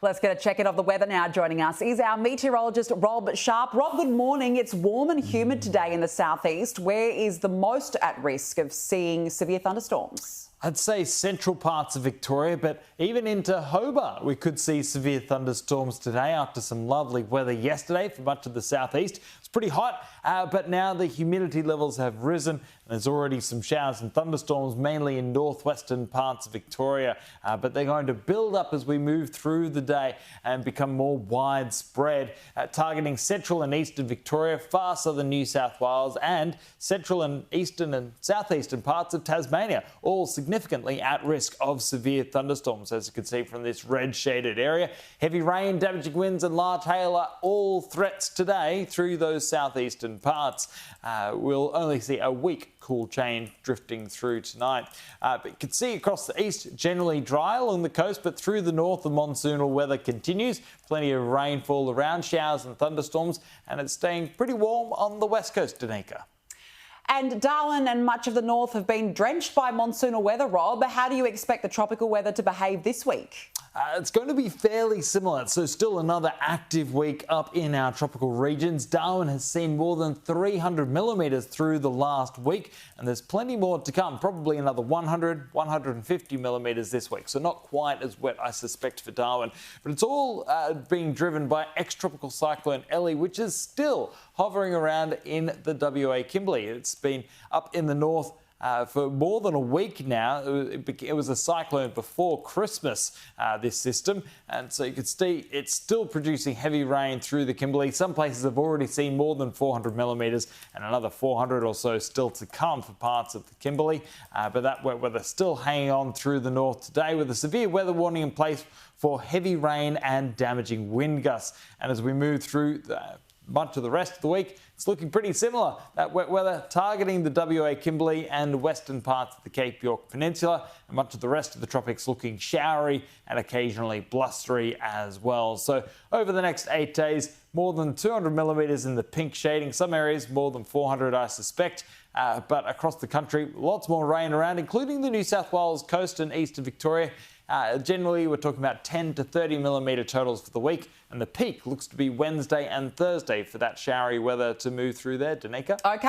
Let's get a check-in of the weather now. Joining us is our meteorologist Rob Sharpe. Rob, good morning. It's warm and humid today in the southeast. Where is the most at risk of seeing severe thunderstorms? I'd say central parts of Victoria, but even into Hobart we could see severe thunderstorms today after some lovely weather yesterday for much of the southeast. It's pretty hot, but now the humidity levels have risen and there's already some showers and thunderstorms mainly in northwestern parts of Victoria, but they're going to build up as we move through the day and become more widespread, targeting central and eastern Victoria, far southern New South Wales and central and eastern and southeastern parts of Tasmania, all significantly at risk of severe thunderstorms. As you can see from this red shaded area, heavy rain, damaging winds and large hail are all threats today through those southeastern parts. We'll only see a weak cool change drifting through tonight. But you can see across the east, generally dry along the coast, but through the north, the monsoonal weather continues. Plenty of rainfall around, showers and thunderstorms, and it's staying pretty warm on the west coast, Danica. And Darwin and much of the north have been drenched by monsoonal weather, Rob. How do you expect the tropical weather to behave this week? It's going to be fairly similar, so still another active week up in our tropical regions. Darwin has seen more than 300 millimetres through the last week, and there's plenty more to come, probably another 100, 150 millimetres this week, so not quite as wet, I suspect, for Darwin. But it's all being driven by ex-tropical cyclone Ellie, which is still hovering around in the WA Kimberley. It's been up in the north for more than a week now. It was a cyclone before Christmas, this system, and so you can see it's still producing heavy rain through the Kimberley. Some places have already seen more than 400 millimetres and another 400 or so still to come for parts of the Kimberley, but that wet weather still hanging on through the north today with a severe weather warning in place for heavy rain and damaging wind gusts. And as we move through much of the rest of the week, it's looking pretty similar. That wet weather targeting the WA Kimberley and western parts of the Cape York Peninsula, and much of the rest of the tropics looking showery and occasionally blustery as well. So over the next 8 days, more than 200 millimetres in the pink shading. Some areas more than 400, I suspect. But across the country, lots more rain around, including the New South Wales coast and eastern Victoria. Generally, we're talking about 10 to 30 millimetre totals for the week, and the peak looks to be Wednesday and Thursday for that showery weather to move through there, Danica. Okay.